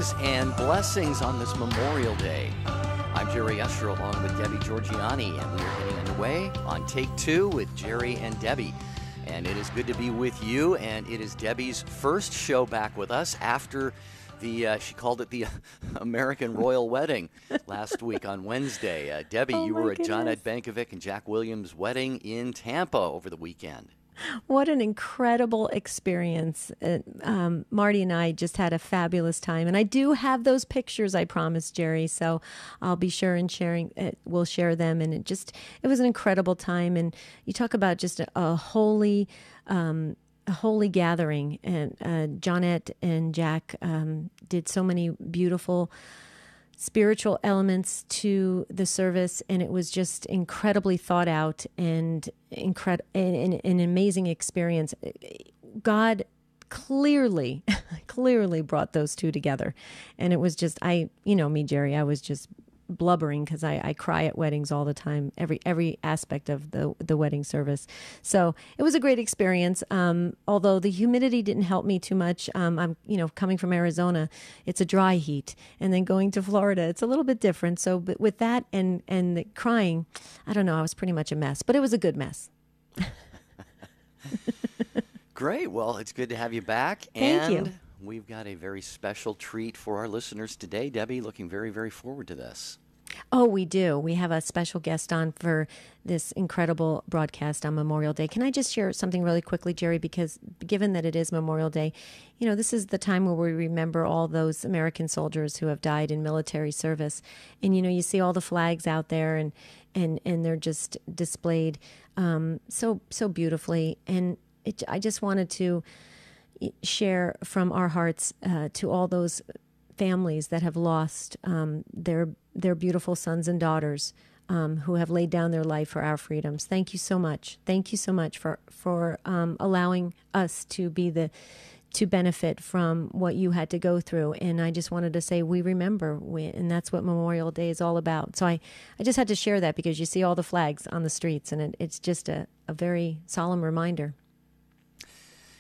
greetings and blessings on this Memorial Day. I'm Jerry Usher along with Debbie Georgiani, and we are getting underway on Take Two with Jerry and Debbie. And it is good to be with you, and it is Debbie's first show back with us after she called it the American Royal Wedding last week on Wednesday. Debbie, you were at John Ed Bankovic and Jack Williams' wedding in Tampa over the weekend. What an incredible experience. Marty and I just had a fabulous time. And I do have those pictures, I promised, Jerry. So I'll be sure and we'll share them. And it was an incredible time. And you talk about just a holy gathering. And Johnette and Jack did so many beautiful spiritual elements to the service, and it was just incredibly thought out and an amazing experience. God clearly brought those two together, and it was just, you know me, Jerry, I was just blubbering because I cry at weddings all the time, every aspect of the wedding service. So it was a great experience. Although the humidity didn't help me too much. I'm coming from Arizona, it's a dry heat, and then going to Florida, it's a little bit different. So, but with that and the crying, I don't know, I was pretty much a mess, but it was a good mess. Great. Well, it's good to have you back. Thank you. We've got a very special treat for our listeners today. Debbie, looking very, very forward to this. Oh, we do. We have a special guest on for this incredible broadcast on Memorial Day. Can I just share something really quickly, Jerry? Because given that it is Memorial Day, this is the time where we remember all those American soldiers who have died in military service. And, you see all the flags out there and they're just displayed so beautifully. And I just wanted to share from our hearts to all those families that have lost their beautiful sons and daughters who have laid down their life for our freedoms. Thank you so much. Thank you so much for allowing us to benefit from what you had to go through. And I just wanted to say we remember, and that's what Memorial Day is all about. So I just had to share that because you see all the flags on the streets, and it's just a very solemn reminder.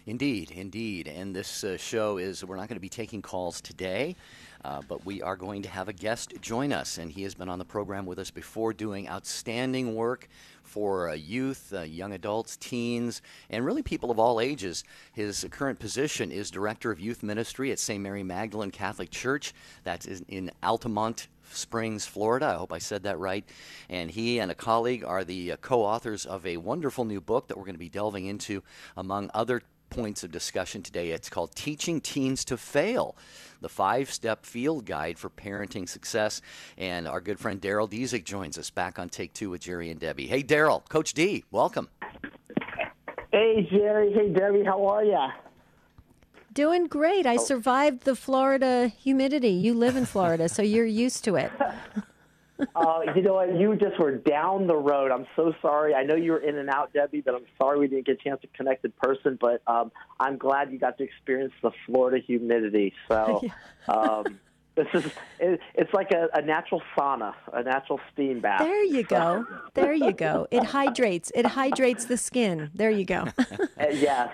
Indeed. And this show we're not going to be taking calls today, but we are going to have a guest join us. And he has been on the program with us before doing outstanding work for youth, young adults, teens, and really people of all ages. His current position is Director of Youth Ministry at St. Mary Magdalene Catholic Church. That's in Altamont Springs, Florida. I hope I said that right. And he and a colleague are the co-authors of a wonderful new book that we're going to be delving into, among other points of discussion today. It's called Teaching Teens to Fail, the 5-step field guide for parenting success. And our good friend Darryl Datsik joins us back on Take Two with Jerry and Debbie. Hey, Darryl, Coach D, welcome. Hey, Jerry. Hey, Debbie. How are ya? Doing great. I survived the Florida humidity. You live in Florida, so you're used to it. You know what? You just were down the road. I'm so sorry. I know you were in and out, Debbie, but I'm sorry we didn't get a chance to connect in person. But I'm glad you got to experience the Florida humidity. So it's like a natural sauna, a natural steam bath. There you go. There you go. It hydrates. It hydrates the skin. There you go. Yes.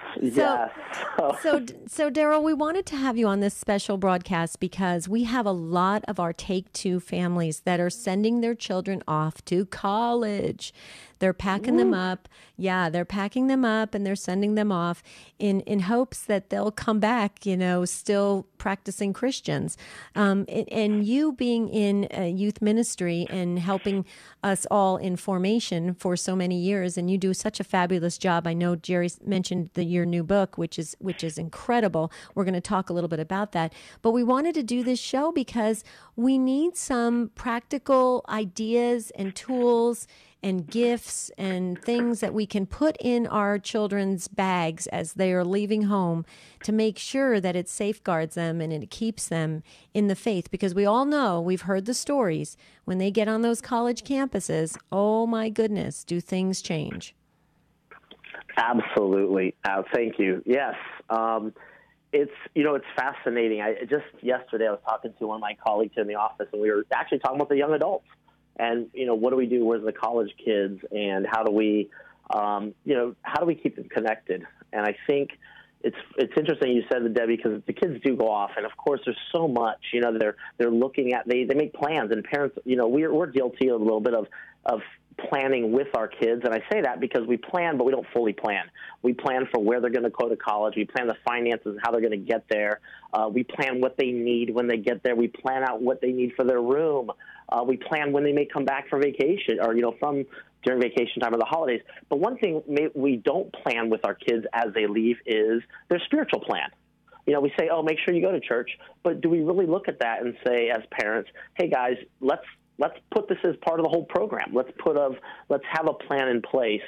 So Darryl, we wanted to have you on this special broadcast because we have a lot of our Take Two families that are sending their children off to college. They're packing them up. Yeah, they're packing them up and they're sending them off in hopes that they'll come back, still practicing Christians. And you being in youth ministry and helping us all in formation for so many years, and you do such a fabulous job. I know Jerry mentioned your new book, which is incredible. We're going to talk a little bit about that. But we wanted to do this show because we need some practical ideas and tools and gifts and things that we can put in our children's bags as they are leaving home to make sure that it safeguards them and it keeps them in the faith. Because we all know, we've heard the stories, when they get on those college campuses, oh my goodness, do things change. Absolutely. Thank you. Yes. It's fascinating. Just yesterday I was talking to one of my colleagues in the office, and we were actually talking about the young adults. And, what do we do with the college kids, and how do we keep them connected? And I think, it's interesting you said that, Debbie, because the kids do go off, and of course there's so much. They're looking at they make plans, and parents, we're guilty a little bit of planning with our kids, and I say that because we plan, but we don't fully plan. We plan for where they're going to go to college. We plan the finances and how they're going to get there. We plan what they need when they get there. We plan out what they need for their room. We plan when they may come back from vacation or, from during vacation time or the holidays. But one thing we don't plan with our kids as they leave is their spiritual plan. We say, oh, make sure you go to church. But do we really look at that and say, as parents, hey, guys, let's put this as part of the whole program. Let's have a plan in place.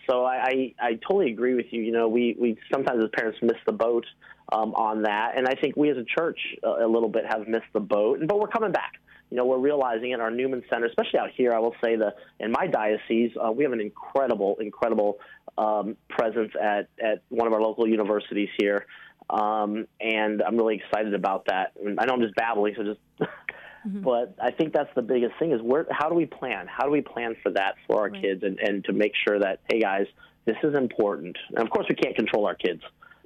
So I totally agree with you. We sometimes as parents miss the boat on that. And I think we as a church a little bit have missed the boat. But we're coming back. We're realizing in our Newman Center, especially out here, I will say in my diocese, we have an incredible presence at one of our local universities here. And I'm really excited about that. I know I'm just babbling, so just mm-hmm. But I think that's the biggest thing is how do we plan? How do we plan for that for our kids and to make sure that, hey, guys, this is important. And, of course, we can't control our kids,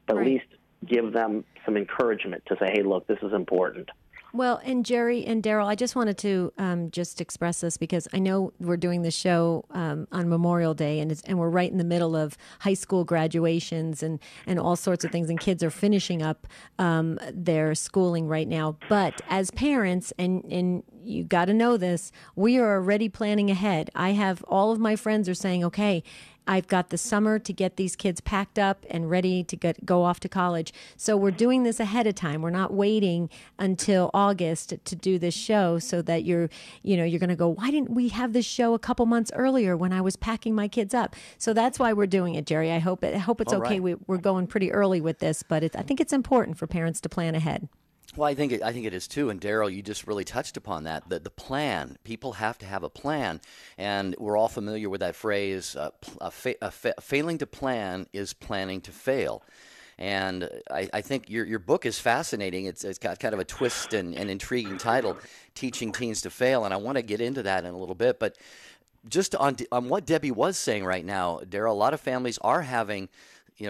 but at least give them some encouragement to say, hey, look, this is important. Well, and Jerry and Darrell, I just wanted to just express this because I know we're doing this show on Memorial Day, and we're right in the middle of high school graduations and all sorts of things, and kids are finishing up their schooling right now. But as parents, and you got to know this, we are already planning ahead. I have all of my friends are saying, okay, I've got the summer to get these kids packed up and ready to go off to college. So we're doing this ahead of time. We're not waiting until August to do this show so that you're going to go, why didn't we have this show a couple months earlier when I was packing my kids up? So that's why we're doing it, Jerry. I hope it's okay. Right. We're going pretty early with this, but I think it's important for parents to plan ahead. Well, I think it is too, and Darrell, you just really touched upon that. The plan, people have to have a plan, and we're all familiar with that phrase. Failing to plan is planning to fail, and I think your book is fascinating. It's got kind of a twist and intriguing title, "Teaching Teens to Fail," and I want to get into that in a little bit. But just on what Debbie was saying right now, Darrell, a lot of families are having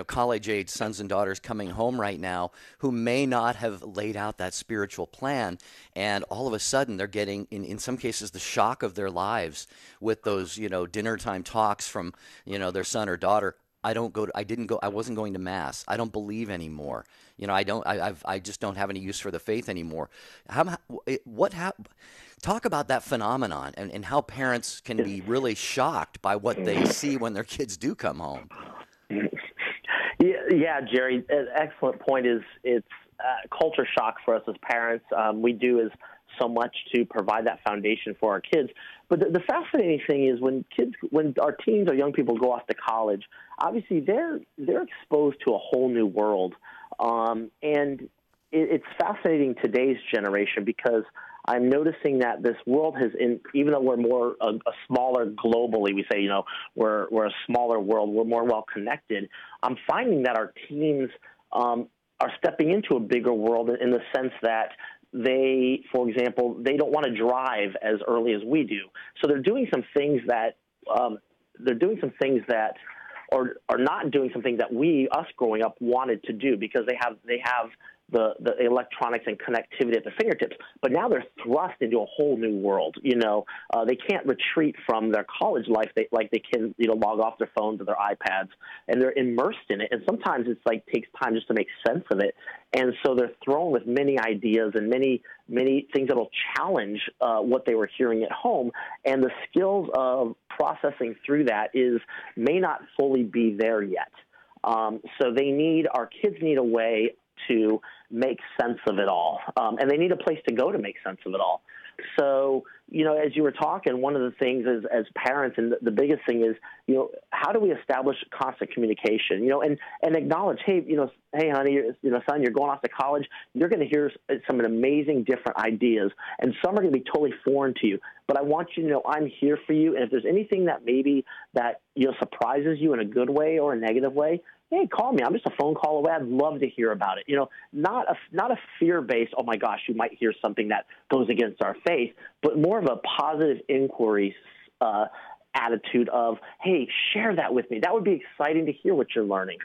college-age sons and daughters coming home right now who may not have laid out that spiritual plan, and all of a sudden they're getting, in some cases, the shock of their lives with those, dinner time talks from, their son or daughter. I wasn't going to mass. I don't believe anymore. I just don't have any use for the faith anymore. Talk about that phenomenon and how parents can be really shocked by what they see when their kids do come home. Yeah, Jerry, excellent point. It's culture shock for us as parents. We do so much to provide that foundation for our kids. But the fascinating thing is when our teens or young people go off to college, obviously they're exposed to a whole new world. And it's fascinating today's generation because I'm noticing that this world even though we're more a smaller globally, we say, we're a smaller world, we're more well connected. I'm finding that our teens are stepping into a bigger world in the sense that for example, they don't want to drive as early as we do. So they're doing some things that are not doing some things that us growing up wanted to do because they have the electronics and connectivity at their fingertips, but now they're thrust into a whole new world. They can't retreat from their college life like they can, log off their phones or their iPads, and they're immersed in it. And sometimes it's takes time just to make sense of it. And so they're thrown with many ideas and many things that will challenge what they were hearing at home. And the skills of processing through that may not fully be there yet. So our kids need a way to make sense of it all. And they need a place to go to make sense of it all. So, as you were talking, one of the things is as parents, and the biggest thing is, how do we establish constant communication, and acknowledge, hey, hey, honey, son, you're going off to college. You're going to hear some amazing different ideas, and some are going to be totally foreign to you. But I want you to know I'm here for you. And if there's anything that surprises you in a good way or a negative way, hey, call me. I'm just a phone call away. I'd love to hear about it. Not a fear-based, oh, my gosh, you might hear something that goes against our faith, but more of a positive inquiry attitude of, hey, share that with me. That would be exciting to hear what you're learning.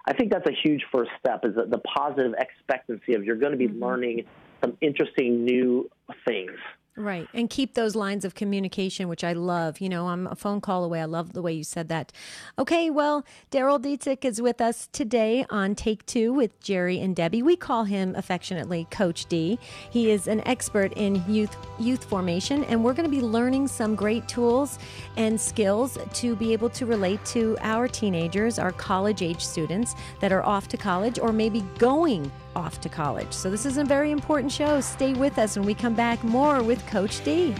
I think that's a huge first step, is the positive expectancy of you're going to be learning some interesting new things. Right. And keep those lines of communication, which I love. You know, I'm a phone call away. I love the way you said that. Okay, well, Darryl Datsik is with us today on Take Two with Jerry and Debbie. We call him affectionately Coach D. He is an expert in youth formation, and we're going to be learning some great tools and skills to be able to relate to our teenagers, our college-age students that are off to college or maybe going off to college. So this is a very important show. Stay with us when we come back. More with Coach D.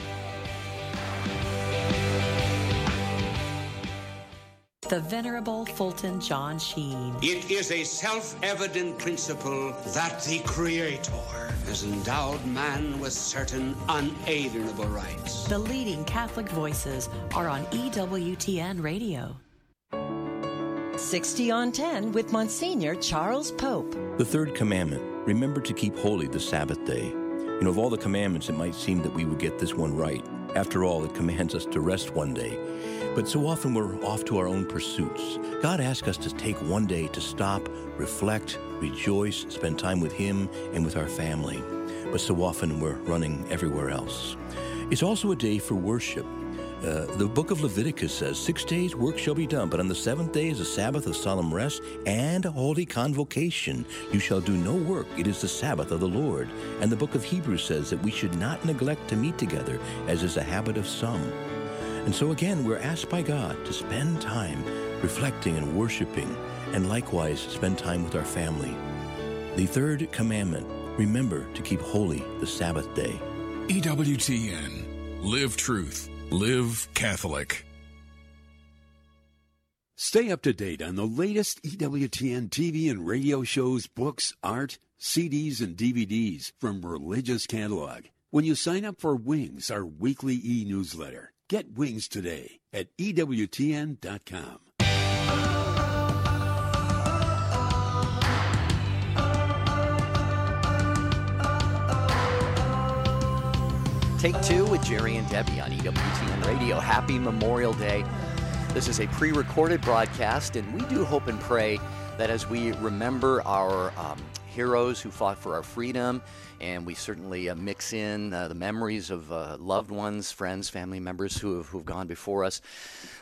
The Venerable Fulton John Sheen. It is a self-evident principle that the Creator has endowed man with certain unalienable rights. The leading Catholic voices are on EWTN Radio. 60 on 10 with Monsignor Charles Pope. The third commandment, remember to keep holy the Sabbath day. You know, of all the commandments, it might seem that we would get this one right. After all, it commands us to rest one day. But so often we're off to our own pursuits. God asks us to take one day to stop, reflect, rejoice, spend time with Him and with our family. But so often we're running everywhere else. It's also a day for worship. The book of Leviticus says, 6 days work shall be done, but on the seventh day is a Sabbath of solemn rest and a holy convocation. You shall do no work. It is the Sabbath of the Lord. And the book of Hebrews says that we should not neglect to meet together, as is a habit of some. And so again, we're asked by God to spend time reflecting and worshiping, and likewise spend time with our family. The third commandment, remember to keep holy the Sabbath day. EWTN. Live truth. Live Catholic. Stay up to date on the latest EWTN TV and radio shows, books, art, CDs, and DVDs from Religious Catalog when you sign up for Wings, our weekly e-newsletter. Get Wings today at EWTN.com. Take Two with Jerry and Debbie on EWTN Radio. Happy Memorial Day. This is a pre-recorded broadcast, and we do hope and pray that as we remember our heroes who fought for our freedom, and we certainly mix in the memories of loved ones, friends, family members who've gone before us.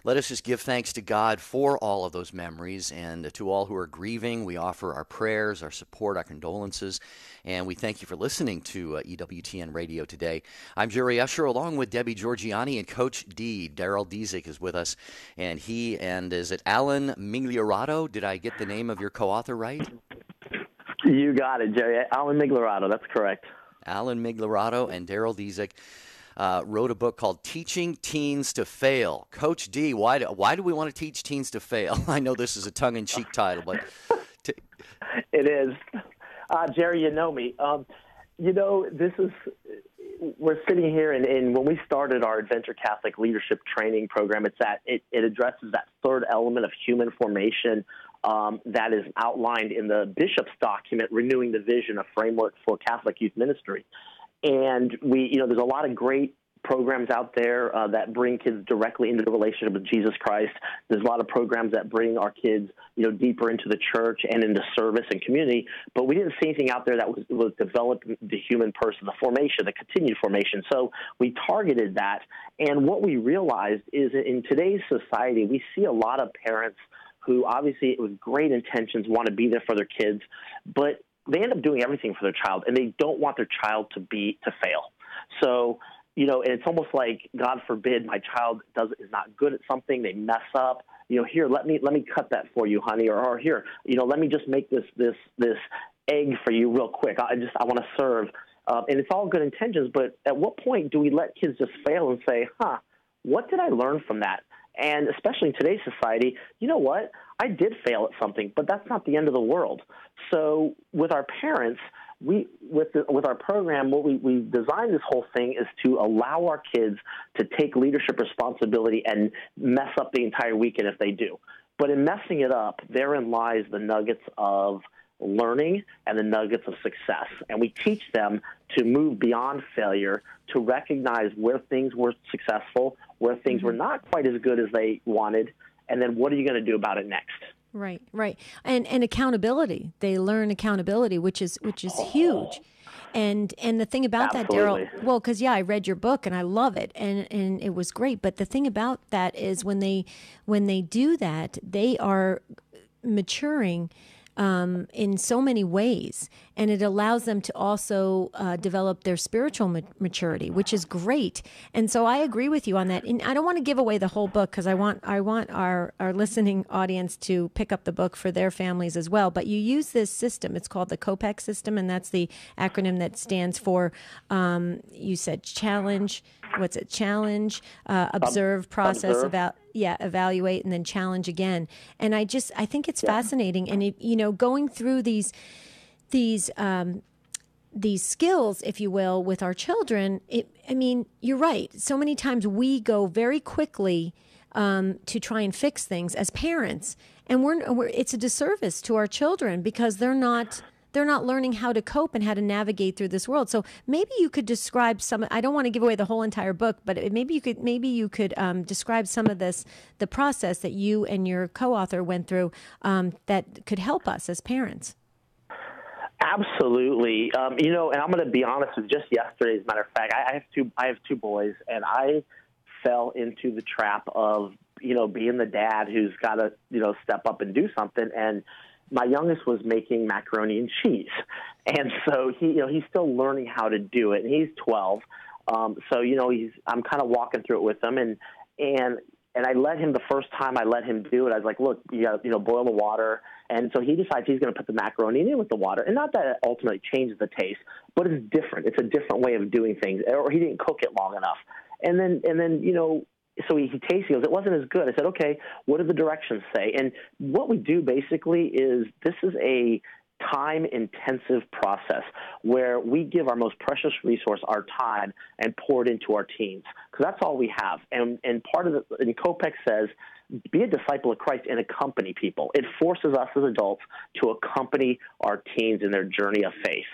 Let us just give thanks to God for all of those memories, and to all who are grieving, we offer our prayers, our support, our condolences, and we thank you for listening to EWTN Radio today. I'm Jerry Usher, along with Debbie Georgiani and Coach D. Darryl Datsik is with us, and is it Alan Migliorato? Did I get the name of your co-author right? You got it, Jerry. Alan Migliorato, that's correct. Alan Migliorato and Darryl Datsik wrote a book called Teaching Teens to Fail. Coach D, why do we want to teach teens to fail? I know this is a tongue-in-cheek title, but... It is. Jerry, you know me. We're sitting here, and when we started our Adventure Catholic Leadership Training Program, it addresses that third element of human formation that is outlined in the bishop's document, Renewing the Vision, a framework for Catholic youth ministry. And there's a lot of great programs out there that bring kids directly into the relationship with Jesus Christ. There's a lot of programs that bring our kids, deeper into the church and into service and community. But we didn't see anything out there that was developing the human person, the formation, the continued formation. So we targeted that. And what we realized is in today's society, we see a lot of parents who obviously with great intentions want to be there for their kids, but they end up doing everything for their child, and they don't want their child to fail. So, and it's almost like, God forbid, my child is not good at something, they mess up. Here, let me cut that for you, honey, or here, let me just make this egg for you real quick. I want to serve, and it's all good intentions. But at what point do we let kids just fail and say, what did I learn from that? And especially in today's society, you know what? I did fail at something, but that's not the end of the world. So with our parents, with our program, what we designed this whole thing is to allow our kids to take leadership responsibility and mess up the entire weekend if they do. But in messing it up, therein lies the nuggets of learning and the nuggets of success. And we teach them to move beyond failure, to recognize where things were successful, where things were not quite as good as they wanted, and then what are you going to do about it next? Right, right. And accountability. They learn accountability, which is huge. And the thing about that, Absolutely. Darryl, well, because I read your book and I love it, and it was great. But the thing about that is when they do that, they are maturing in so many ways, and it allows them to also develop their spiritual maturity, which is great. And so I agree with you on that. And I don't want to give away the whole book because I want our listening audience to pick up the book for their families as well. But you use this system. It's called the COPEC system, and that's the acronym that stands for, you said challenge. What's it? Challenge, observe, process, evaluate, and then challenge again. And I think it's fascinating. And going through these skills, if you will, with our children. You're right. So many times we go very quickly to try and fix things as parents, and it's a disservice to our children because they're not learning how to cope and how to navigate through this world. So maybe you could describe some. I don't want to give away the whole entire book, but maybe you could describe some of the process that you and your co-author went through that could help us as parents. Absolutely. And I'm going to be honest with you, just yesterday, as a matter of fact, I have two boys, and I fell into the trap of, being the dad who's got to, step up and do something. And my youngest was making macaroni and cheese. And so he's still learning how to do it, and he's 12. I'm kind of walking through it with him, and I let him, the first time I let him do it, I was like, look, you got to, boil the water. And so he decides he's going to put the macaroni in with the water. And not that it ultimately changes the taste, but it's different. It's a different way of doing things. Or he didn't cook it long enough. And then so he tastes, he goes, it wasn't as good. I said, okay, what do the directions say? And what we do basically is this is a time-intensive process where we give our most precious resource, our time, and pour it into our teens, because that's all we have. And part of and COPEC says, be a disciple of Christ and accompany people. It forces us as adults to accompany our teens in their journey of faith.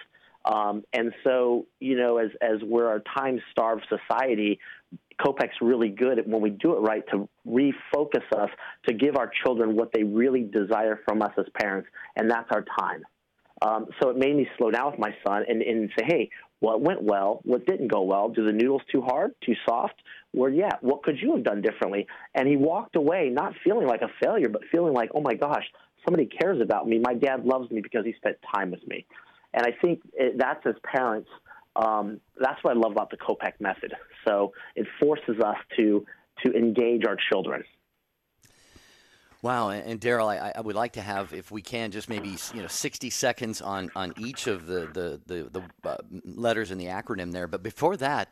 And so, as we're a time-starved society, COPEC's really good at, when we do it right, to refocus us, to give our children what they really desire from us as parents, and that's our time. So it made me slow down with my son and say, hey, what went well? What didn't go well? Do the noodles too hard, too soft? Or, what could you have done differently? And he walked away not feeling like a failure, but feeling like, oh, my gosh, somebody cares about me. My dad loves me because he spent time with me. And I think that's, as parents, that's what I love about the COPEC method. So it forces us to engage our children. Wow, and Darrell, I would like to have, if we can, just maybe 60 seconds on each of the letters in the acronym there. But before that,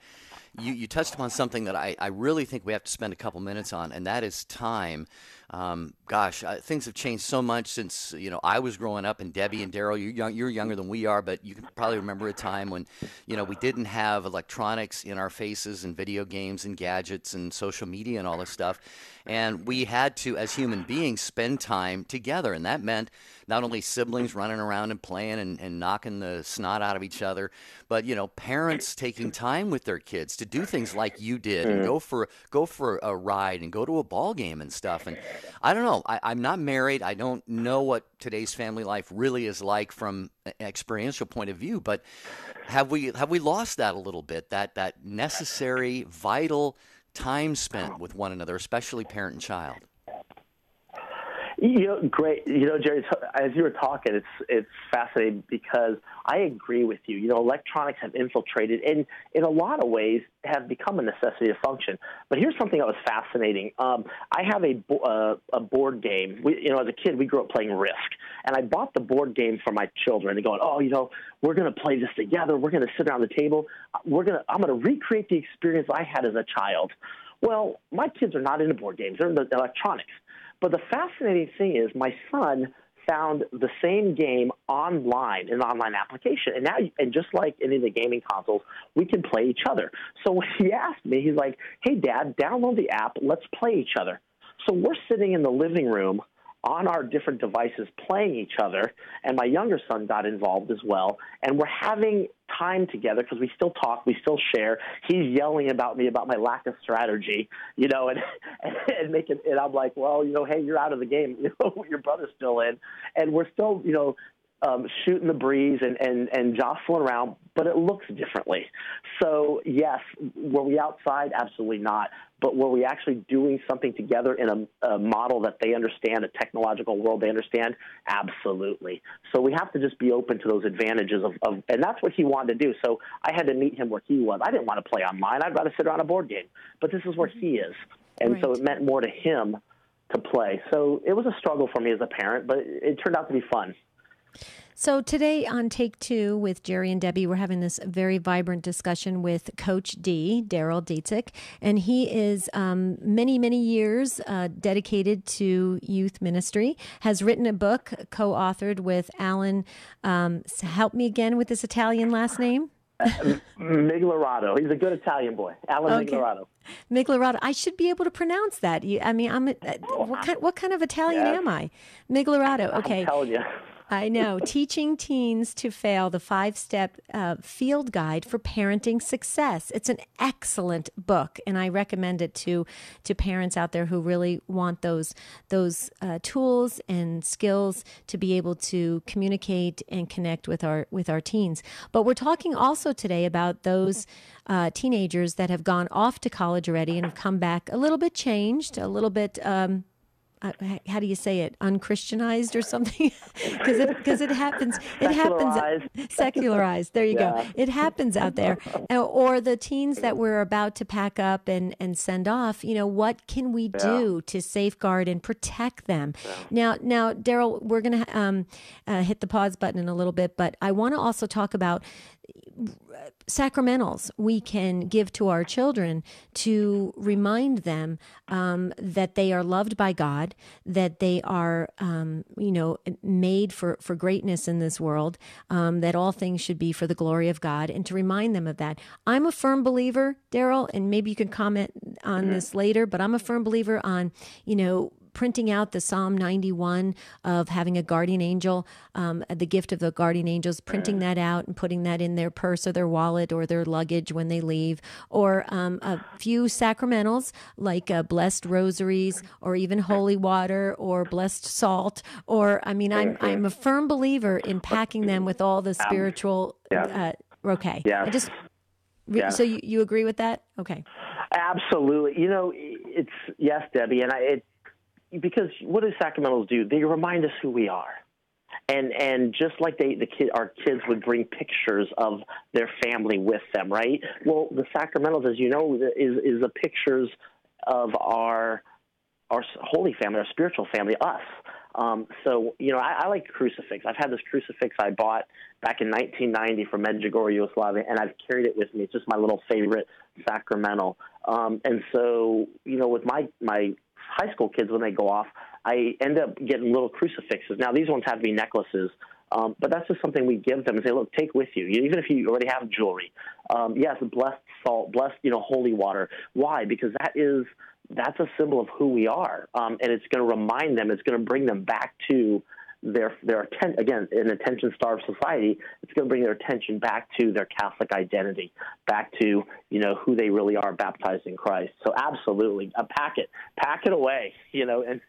you touched upon something that I really think we have to spend a couple minutes on, and that is time. Things have changed so much since I was growing up, and Debbie and Darrell, you're younger than we are, but you can probably remember a time when we didn't have electronics in our faces and video games and gadgets and social media and all this stuff, and we had to, as human beings, spend time together, and that meant not only siblings running around and playing and knocking the snot out of each other, but parents taking time with their kids to do things like you did and go for a ride and go to a ball game and stuff. And I don't know. I'm not married. I don't know what today's family life really is like from an experiential point of view. But have we lost that a little bit? That necessary, vital time spent with one another, especially parent and child. Great. Jerry, as you were talking, it's fascinating because I agree with you. Electronics have infiltrated and in a lot of ways have become a necessity to function. But here's something that was fascinating. I have a board game. As a kid, we grew up playing Risk. And I bought the board game for my children. They're going, we're going to play this together. We're going to sit around the table. I'm going to recreate the experience I had as a child. Well, my kids are not into board games. They're into electronics. But the fascinating thing is my son found the same game online, an online application. And now, just like any of the gaming consoles, we can play each other. So when he asked me, he's like, hey, Dad, download the app. Let's play each other. So we're sitting in the living room on our different devices playing each other, and my younger son got involved as well. And we're having time together because we still talk, we still share. He's yelling about me about my lack of strategy, and I'm like, well, hey, you're out of the game. Your brother's still in, and we're still, shooting the breeze and jostling around, but it looks differently. So, yes, were we outside? Absolutely not. But were we actually doing something together in a model that they understand, a technological world they understand? Absolutely. So we have to just be open to those advantages of and that's what he wanted to do. So I had to meet him where he was. I didn't want to play online. I'd rather sit around a board game. But this is where he is. And so it meant more to him to play. So it was a struggle for me as a parent, but it turned out to be fun. So today on Take Two with Jerry and Debbie, we're having this very vibrant discussion with Coach D, Darryl Datsik, and he is many, many years dedicated to youth ministry, has written a book co-authored with Alan, help me again with this Italian last name. Migliorato. He's a good Italian boy. Alan Migliorato. Migliorato. I should be able to pronounce that. What kind of Italian am I? Migliorato. Okay. I'm telling you. I know. Teaching Teens to Fail, the 5-step field guide for parenting success. It's an excellent book, and I recommend it to parents out there who really want those tools and skills to be able to communicate and connect with our teens. But we're talking also today about those teenagers that have gone off to college already and have come back a little bit changed, a little bit how do you say it? Unchristianized or something? Because it happens. It happens. Secularized. There you go. It happens out there. Or the teens that we're about to pack up and send off. What can we do to safeguard and protect them? Now, Darryl, we're going to hit the pause button in a little bit, but I want to also talk about sacramentals we can give to our children to remind them that they are loved by God, that they are, made for greatness in this world, that all things should be for the glory of God, and to remind them of that. I'm a firm believer, Darryl, and maybe you can comment on this later, but I'm a firm believer on, printing out the Psalm 91 of having a guardian angel, the gift of the guardian angels, printing that out and putting that in their purse or their wallet or their luggage when they leave, or a few sacramentals like blessed rosaries or even holy water or blessed salt. Or, I'm a firm believer in packing them with all the spiritual. Okay. Yeah. So you agree with that? Okay. Absolutely. It's yes, Debbie, and because what do sacramentals do? They remind us who we are. And just like our kids would bring pictures of their family with them, right? Well, the sacramentals, as you know, is the pictures of our holy family, our spiritual family, us. I like crucifix. I've had this crucifix I bought back in 1990 from Medjugorje, Yugoslavia, and I've carried it with me. It's just my little favorite sacramental. With my high school kids, when they go off, I end up getting little crucifixes. Now, these ones have to be necklaces, but that's just something we give them and say, look, take with you, even if you already have jewelry. Yes, blessed salt, blessed, holy water. Why? Because that's a symbol of who we are, and it's going to remind them, it's going to bring them back to their again, in an attention-starved society, it's going to bring their attention back to their Catholic identity, back to, who they really are, baptized in Christ. So absolutely, pack it away, and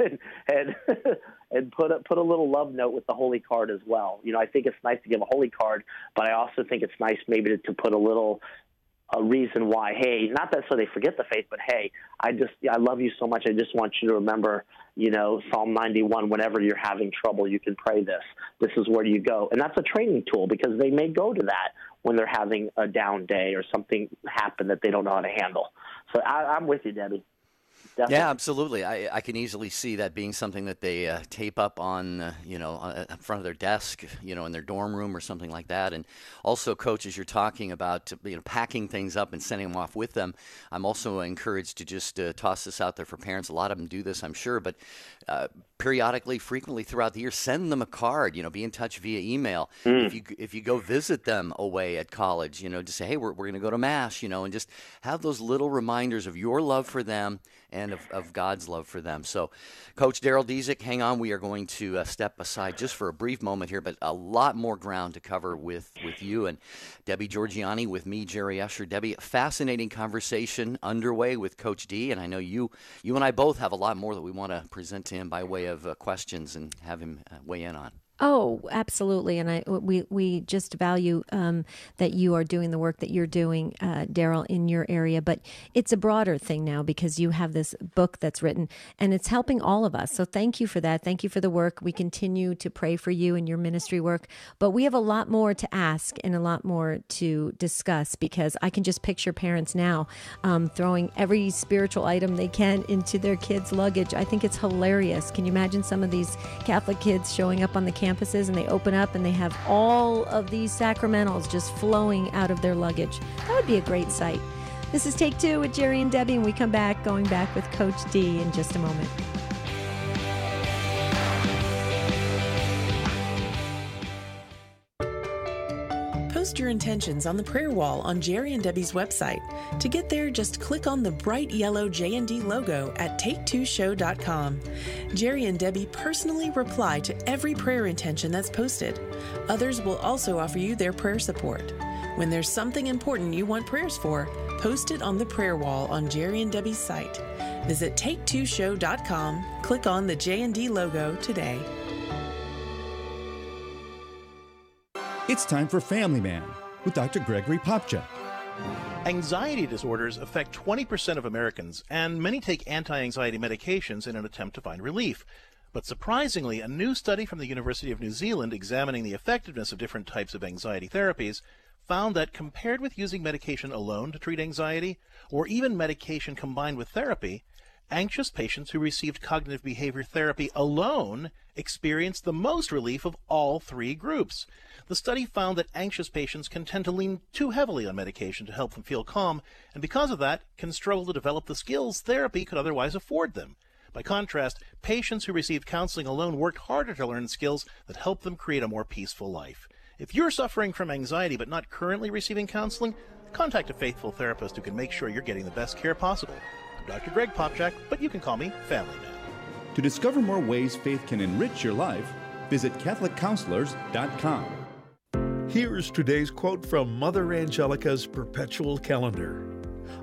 put a little love note with the holy card as well. I think it's nice to give a holy card, but I also think it's nice maybe to put a reason why, hey, not that so they forget the faith, but hey, I love you so much. I just want you to remember, Psalm 91, whenever you're having trouble, you can pray this. This is where you go. And that's a training tool because they may go to that when they're having a down day or something happen that they don't know how to handle. So I'm with you, Debbie. Definitely. Yeah, absolutely. I can easily see that being something that they tape up on, in front of their desk, in their dorm room or something like that. And also, Coach, as you're talking about, packing things up and sending them off with them, I'm also encouraged to just toss this out there for parents. A lot of them do this, I'm sure, but periodically, frequently throughout the year, send them a card, be in touch via email. If you go visit them away at college, just say, hey, we're going to go to Mass, and just have those little reminders of your love for them and of God's love for them. So, Coach Darryl Datsik, hang on. We are going to step aside just for a brief moment here, but a lot more ground to cover with you and Debbie Georgianni, with me, Jerry Usher. Debbie, fascinating conversation underway with Coach D, and I know you and I both have a lot more that we want to present to him by way of questions and have him weigh in on. Oh, absolutely. And we just value that you are doing the work that you're doing, Darryl, in your area. But it's a broader thing now because you have this book that's written and it's helping all of us. So thank you for that. Thank you for the work. We continue to pray for you and your ministry work. But we have a lot more to ask and a lot more to discuss, because I can just picture parents now throwing every spiritual item they can into their kids' luggage. I think it's hilarious. Can you imagine some of these Catholic kids showing up on the campuses and they open up and they have all of these sacramentals just flowing out of their luggage? That would be a great sight. This is Take Two with Jerry and Debbie, and we come back, going back with Coach D in just a moment. Post your intentions on the prayer wall on Jerry and Debbie's website. To get there, just click on the bright yellow J&D logo at take2show.com. Jerry and Debbie personally reply to every prayer intention that's posted. Others will also offer you their prayer support. When there's something important you want prayers for, post it on the prayer wall on Jerry and Debbie's site. Visit take2show.com, click on the J&D logo today. It's time for Family Man with Dr. Gregory Popchak. Anxiety disorders affect 20% of Americans, and many take anti-anxiety medications in an attempt to find relief. But surprisingly, a new study from the University of New Zealand examining the effectiveness of different types of anxiety therapies found that compared with using medication alone to treat anxiety, or even medication combined with therapy, anxious patients who received cognitive behavior therapy alone experienced the most relief of all three groups. The study found that anxious patients can tend to lean too heavily on medication to help them feel calm, and because of that, can struggle to develop the skills therapy could otherwise afford them. By contrast, patients who received counseling alone worked harder to learn skills that help them create a more peaceful life. If you're suffering from anxiety but not currently receiving counseling, contact a faithful therapist who can make sure you're getting the best care possible. I'm Dr. Greg Popchak, but you can call me Family Man. To discover more ways faith can enrich your life, visit CatholicCounselors.com. Here's today's quote from Mother Angelica's Perpetual Calendar.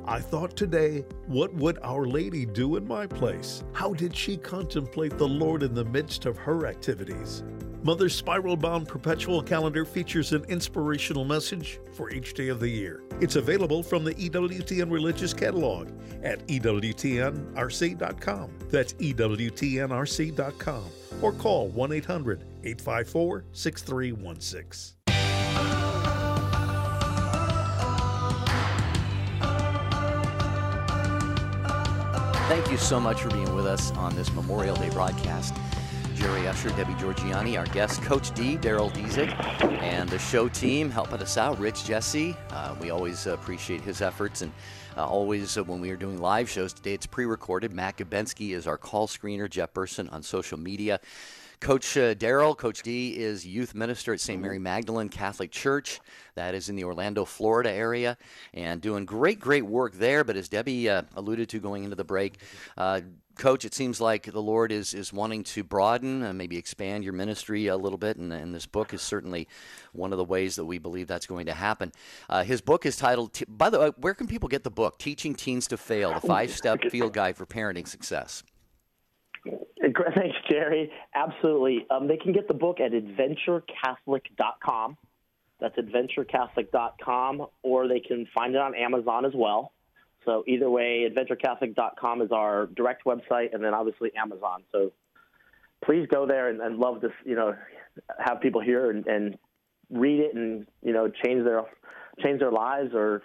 I thought today, what would Our Lady do in my place? How did she contemplate the Lord in the midst of her activities? Mother's spiral-bound perpetual calendar features an inspirational message for each day of the year. It's available from the EWTN Religious Catalog at EWTNRC.com. That's EWTNRC.com. Or call 1-800-854-6316. Thank you so much for being with us on this Memorial Day broadcast. Jerry Usher, Debbie Georgianni, our guest, Coach D, Darryl Datsik, and the show team helping us out, Rich Jesse. We always appreciate his efforts, and always when we are doing live shows, today it's pre-recorded. Matt Gabensky is our call screener, Jeff Burson on social media. Coach Darryl, Coach D, is youth minister at St. Mary Magdalene Catholic Church. That is in the Orlando, Florida area, and doing great work there. But as Debbie alluded to going into the break, Coach, it seems like the Lord is wanting to broaden and maybe expand your ministry a little bit, and this book is certainly one of the ways that we believe that's going to happen. His book is titled, by the way, where can people get the book? Teaching Teens to Fail, the 5-Step Field Guide for Parenting Success. Thanks, Jerry. Absolutely. They can get the book at adventurecatholic.com. That's adventurecatholic.com, or they can find it on Amazon as well. So either way, adventurecatholic.com is our direct website, and then obviously Amazon. So please go there and love to, have people hear and read it and, change their lives or,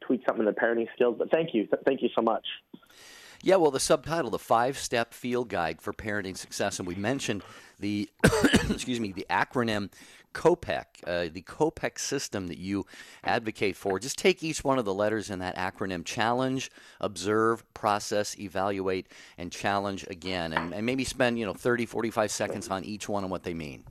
tweak something in their parenting skills. But thank you so much. Yeah, well, the subtitle, the 5-Step Field Guide for Parenting Success, and we mentioned the, excuse me, the acronym COPEC, the COPEC system that you advocate for. Just take each one of the letters in that acronym: challenge, observe, process, evaluate, and challenge again, and maybe spend 30, 45 seconds on each one and what they mean.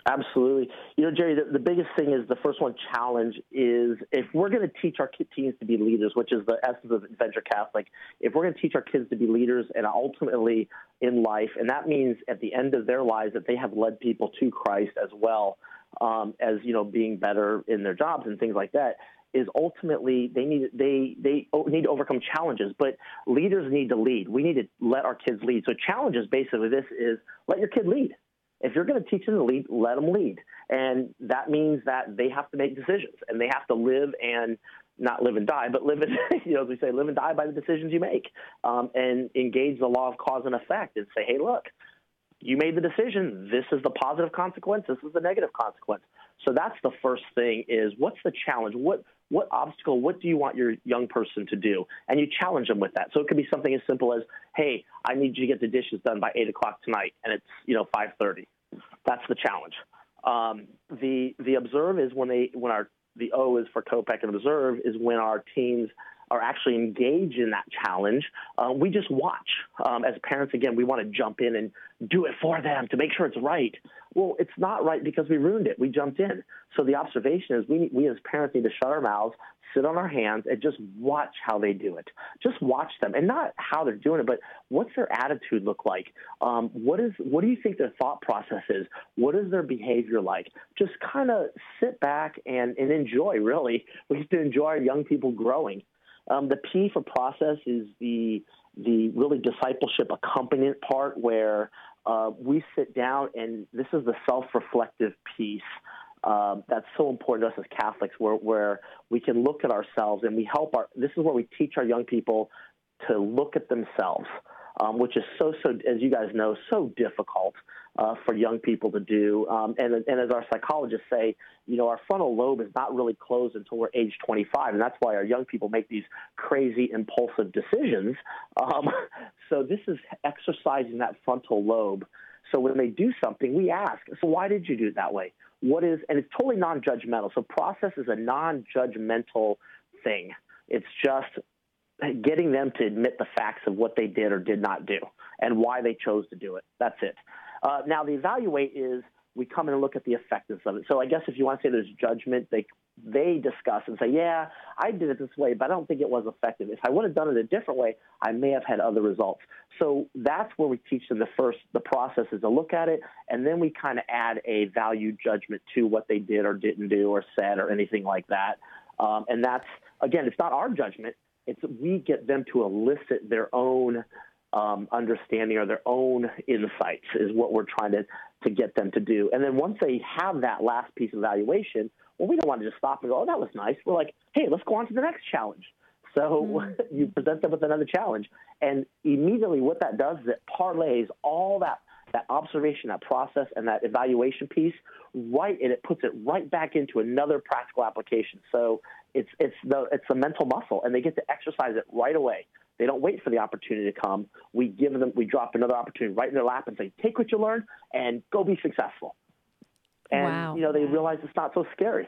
Absolutely. Jerry, the biggest thing is the first one, challenge, is if we're going to teach our teens to be leaders, which is the essence of Adventure Catholic, if we're going to teach our kids to be leaders and ultimately in life, and that means at the end of their lives that they have led people to Christ as well as, being better in their jobs and things like that, is ultimately they need to overcome challenges, but leaders need to lead. We need to let our kids lead. So challenges, basically, this is let your kid lead. If you're going to teach them to lead, let them lead. And that means that they have to make decisions, and they have to live and not live and die, but live and, as we say, live and die by the decisions you make, and engage the law of cause and effect and say, hey, look, you made the decision. This is the positive consequence. This is the negative consequence. So that's the first thing is what's the challenge? What obstacle, what do you want your young person to do? And you challenge them with that. So it could be something as simple as, hey, I need you to get the dishes done by 8 o'clock tonight, and it's 5:30. That's the challenge. The observe is the O is for COPEC, and observe is when our teens are actually engaged in that challenge. We just watch. As parents, again, we want to jump in and do it for them to make sure it's right. Well, it's not right because we ruined it. We jumped in. So the observation is we as parents need to shut our mouths, sit on our hands, and just watch how they do it. Just watch them, and not how they're doing it, but what's their attitude look like? What do you think their thought process is? What is their behavior like? Just kind of sit back and enjoy, really. We have to enjoy our young people growing. The P for process is the really discipleship accompaniment part where we sit down, and this is the self-reflective piece. That's so important to us as Catholics, where we can look at ourselves and this is where we teach our young people to look at themselves, which is so, as you guys know, so difficult for young people to do. And as our psychologists say, our frontal lobe is not really closed until we're age 25, and that's why our young people make these crazy impulsive decisions. So this is exercising that frontal lobe. So when they do something, we ask, so why did you do it that way? And it's totally non-judgmental. So process is a non-judgmental thing. It's just getting them to admit the facts of what they did or did not do and why they chose to do it. That's it. Now, the evaluate is we come in and look at the effectiveness of it. So I guess if you want to say there's judgment, they discuss and say, yeah, I did it this way, but I don't think it was effective. If I would have done it a different way, I may have had other results. So that's where we teach them the process is to look at it, and then we kind of add a value judgment to what they did or didn't do or said or anything like that. And that's, again, it's not our judgment. We get them to elicit their own understanding or their own insights is what we're trying to get them to do. And then once they have that last piece of evaluation, well, we don't want to just stop and go, oh, that was nice. We're like, hey, let's go on to the next challenge. So you present them with another challenge. And immediately what that does is it parlays all that observation, that process, and that evaluation piece and it puts it right back into another practical application. So it's a mental muscle, and they get to exercise it right away. They don't wait for the opportunity to come. We drop another opportunity right in their lap and say, take what you learned and go be successful. And, wow. They realize it's not so scary.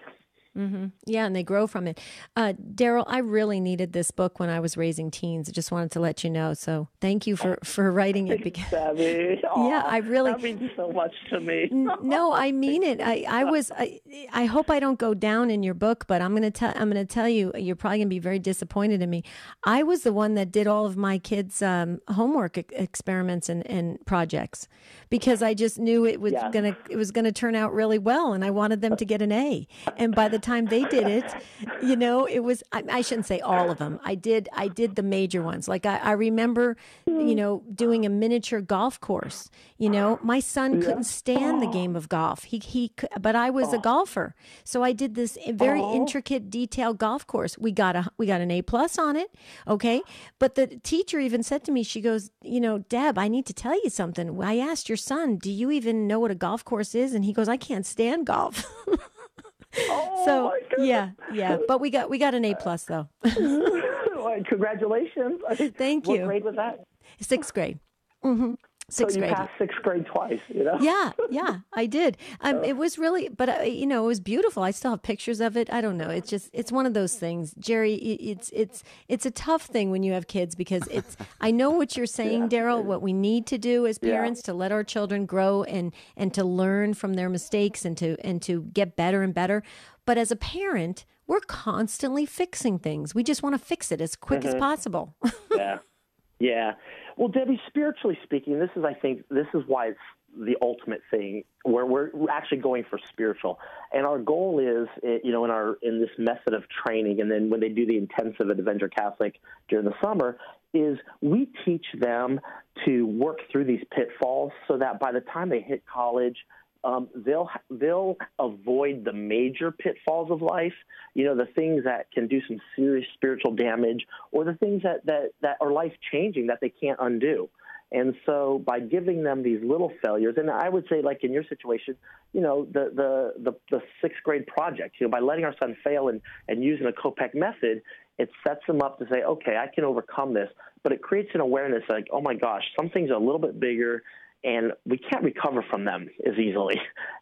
Mm-hmm. Yeah, and they grow from it. Darryl, I really needed this book when I was raising teens. I just wanted to let you know. So thank you for writing it. Thanks, Abby. Yeah, I really. That means so much to me. No, I mean it. I hope I don't go down in your book, but I'm going to tell you, you're probably going to be very disappointed in me. I was the one that did all of my kids' homework experiments and projects because I just knew it was going to turn out really well, and I wanted them to get an A. And by the time they did it, it was, I shouldn't say all of them. I did the major ones. Like I remember, doing a miniature golf course. My son couldn't stand the game of golf. But I was a golfer. So I did this very intricate, detailed golf course. We got an A+ on it. Okay. But the teacher even said to me, she goes, Deb, I need to tell you something. I asked your son, do you even know what a golf course is? And he goes, I can't stand golf. Oh, so my goodness. yeah, but we got an A+ though. Oh, Congratulations. Thank you. What grade was that? 6th grade. Mm-hmm. So you passed 6th grade twice, Yeah, I did. It was really, but it was beautiful. I still have pictures of it. I don't know. It's one of those things, Jerry. It's a tough thing when you have kids because I know what you're saying, Darrell. What we need to do as parents to let our children grow and to learn from their mistakes and to get better and better. But as a parent, we're constantly fixing things. We just want to fix it as quick as possible. Yeah. Well, Debbie, spiritually speaking, I think this is why it's the ultimate thing where we're actually going for spiritual. And our goal is, in this method of training, and then when they do the intensive at Adventure Catholic during the summer, is we teach them to work through these pitfalls so that by the time they hit college, they'll avoid the major pitfalls of life, the things that can do some serious spiritual damage, or the things that are life-changing that they can't undo. And so by giving them these little failures, and I would say, like in your situation, the 6th grade project, by letting our son fail and using a Kopek method, it sets them up to say, okay, I can overcome this. But it creates an awareness like, oh my gosh, some things are a little bit bigger, and we can't recover from them as easily.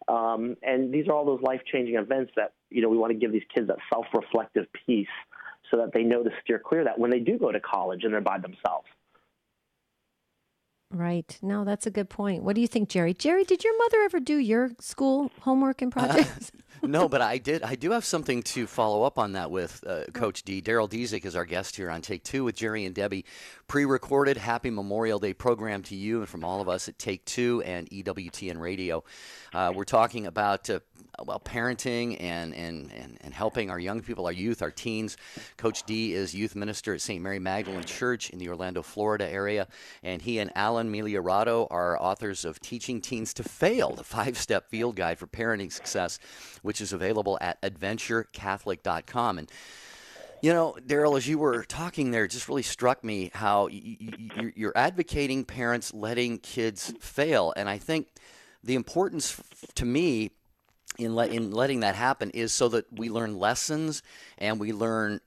And these are all those life-changing events that, we want to give these kids that self-reflective piece so that they know to steer clear of that when they do go to college and they're by themselves. Right. No, that's a good point. What do you think, Jerry? Jerry, did your mother ever do your school homework and projects? No, but I did. I do have something to follow up on that with Coach D. Darryl Datsik is our guest here on Take Two with Jerry and Debbie. Pre-recorded Happy Memorial Day program to you and from all of us at Take Two and EWTN Radio. We're talking about parenting and helping our young people, our youth, our teens. Coach D is youth minister at St. Mary Magdalene Church in the Orlando, Florida area, and he and Alan Migliarato are authors of Teaching Teens to Fail, the 5-step field guide for parenting success, which is available at adventurecatholic.com. And Darrell, as you were talking there, it just really struck me how you're advocating parents letting kids fail. And I think the importance to me in letting that happen is so that we learn lessons and we learn,